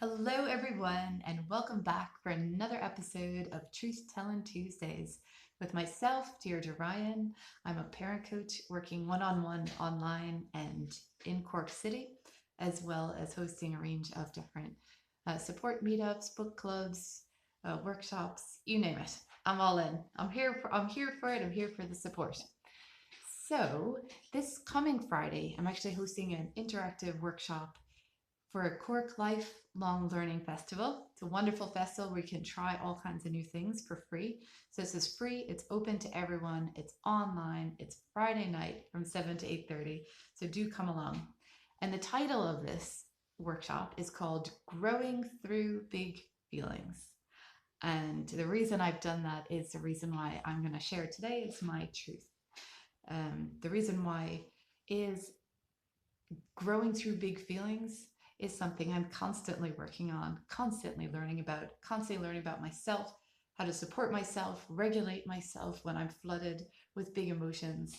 Hello, everyone, and welcome back for another episode of Tellin'Tuesdays with myself, Deirdre Ryan. I'm a parent coach working one-on-one online and in Cork City, as well as hosting a range of different support meetups, book clubs, workshops, you name it. I'm all in. I'm here for it. I'm here for the support. So this coming Friday, I'm actually hosting an interactive workshop for a Cork Lifelong Learning Festival. It's a wonderful festival where you can try all kinds of new things for free. So this is free, it's open to everyone, it's online, it's Friday night from 7 to 8:30. So do come along. And the title of this workshop is called Growing Through Big Feelings. And the reason I've done that is the reason why I'm going to share today is my truth. The reason why is growing through big feelings is something I'm constantly working on, constantly learning about myself, how to support myself, regulate myself when I'm flooded with big emotions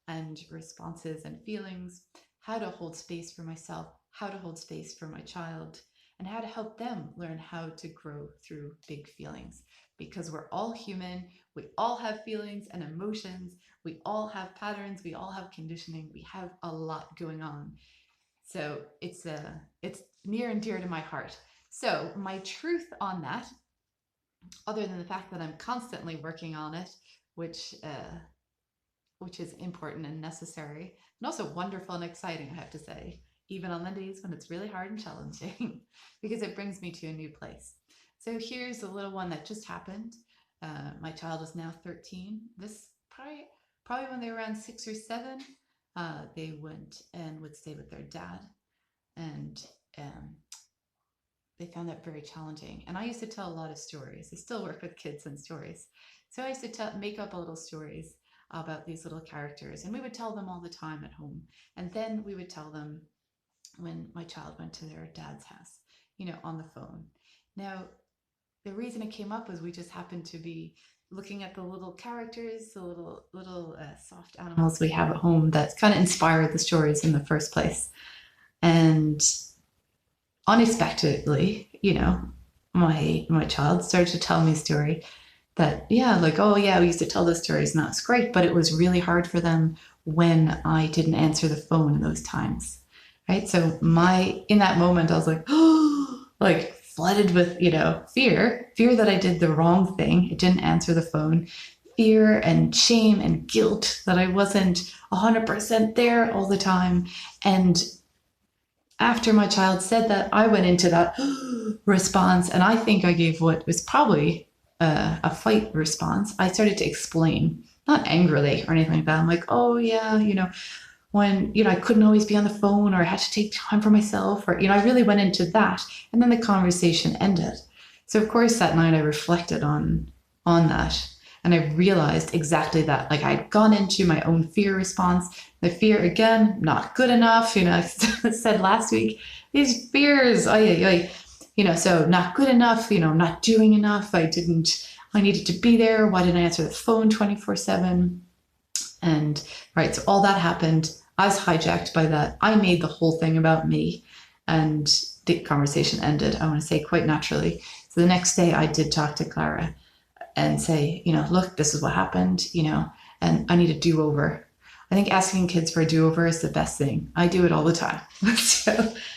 and responses and feelings, how to hold space for myself, how to hold space for my child, and how to help them learn how to grow through big feelings. Because we're all human, we all have feelings and emotions, we all have patterns, we all have conditioning, we have a lot going on. So it's near and dear to my heart. So my truth on that, other than the fact that I'm constantly working on it, which is important and necessary, and also wonderful and exciting, I have to say, even on the days when it's really hard and challenging, because it brings me to a new place. So here's a little one that just happened. My child is now 13. This probably when they were around 6 or 7, they went and would stay with their dad, and they found that very challenging. And I used to tell a lot of stories. I still work with kids and stories, so I used to make up little stories about these little characters, and we would tell them all the time at home. And then we would tell them when my child went to their dad's house, on the phone. Now, the reason it came up was we just happened to be looking at the little characters, the little soft animals we have at home that kind of inspired the stories in the first place. And unexpectedly, my child started to tell me a story that, yeah, like, oh yeah, we used to tell those stories and that's great, but it was really hard for them when I didn't answer the phone in those times. Right. So in that moment, I was like, oh, like flooded with, fear that I did the wrong thing. I didn't answer the phone, fear and shame and guilt that I wasn't 100% there all the time. And after my child said that, I went into that response, and I think I gave what was probably a fight response. I started to explain, not angrily or anything like that. I'm like, oh yeah, when I couldn't always be on the phone, or I had to take time for myself, or I really went into that, and then the conversation ended. So of course that night I reflected on that, and I realized exactly that. Like, I'd gone into my own fear response. The fear, again, not good enough. I said last week, these fears, so not good enough. I'm not doing enough. I needed to be there. Why didn't I answer the phone 24/7? And right, so all that happened. I was hijacked by that. I made the whole thing about me, and the conversation ended, I want to say, quite naturally. So the next day I did talk to Clara and say, look, this is what happened, and I need a do-over. I think asking kids for a do-over is the best thing. I do it all the time.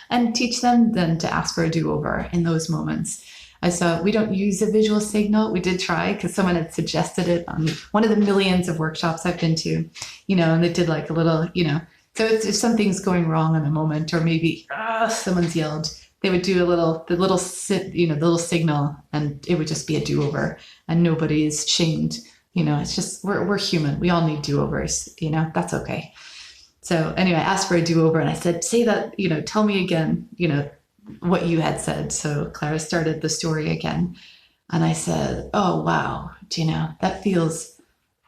And teach them then to ask for a do-over in those moments. I saw we don't use a visual signal. We did try because someone had suggested it on one of the millions of workshops I've been to, and they did like a little, so if something's going wrong in the moment, or maybe someone's yelled, they would do the little signal, and it would just be a do-over, and nobody is shamed. It's just, we're human. We all need do-overs, that's okay. So anyway, I asked for a do-over, and I said, say that, tell me again, what you had said. So Clara started the story again. And I said, oh, wow,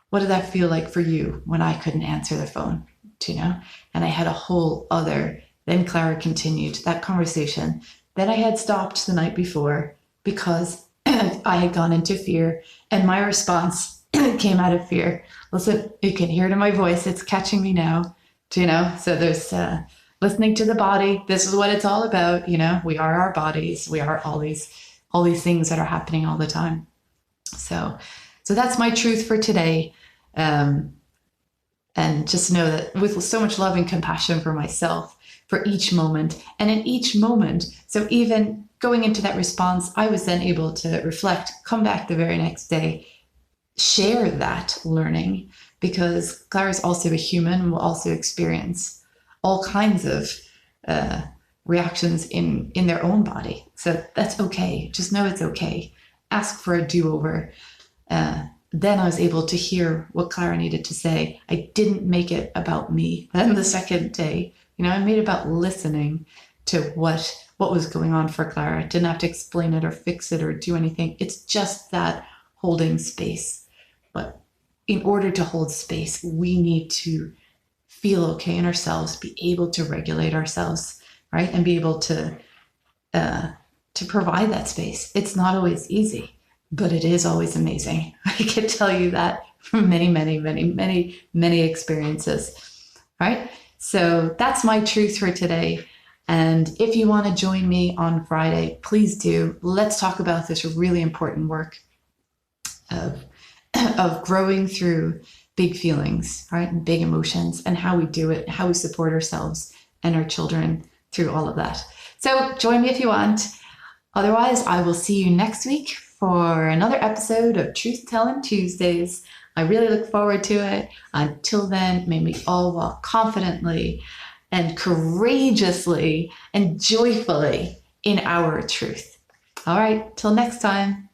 what did that feel like for you when I couldn't answer the phone? And I had a whole other, then Clara continued that conversation that I had stopped the night before because I had gone into fear, and my response came out of fear. Listen, you can hear it in my voice. It's catching me now. So there's listening to the body. This is what it's all about. You know, we are our bodies. We are all these things that are happening all the time. So that's my truth for today. And just know that with so much love and compassion for myself, for each moment, and in each moment. So even going into that response, I was then able to reflect, come back the very next day, share that learning, because Clara is also a human and will also experience all kinds of reactions in their own body. So that's okay. Just know it's okay. Ask for a do-over. Then I was able to hear what Clara needed to say. I didn't make it about me. Then the second day, I made it about listening to what was going on for Clara. I didn't have to explain it or fix it or do anything. It's just that holding space. But in order to hold space, we need to feel okay in ourselves, be able to regulate ourselves, right? And be able to provide that space. It's not always easy, but it is always amazing. I can tell you that from many, many, many, many, many experiences, right? So that's my truth for today. And if you want to join me on Friday, please do. Let's talk about this really important work of growing through big feelings, right? And big emotions, and how we do it, how we support ourselves and our children through all of that. So join me if you want. Otherwise, I will see you next week for another episode of Truth Telling Tuesdays. I really look forward to it. Until then, may we all walk confidently and courageously and joyfully in our truth. All right, till next time.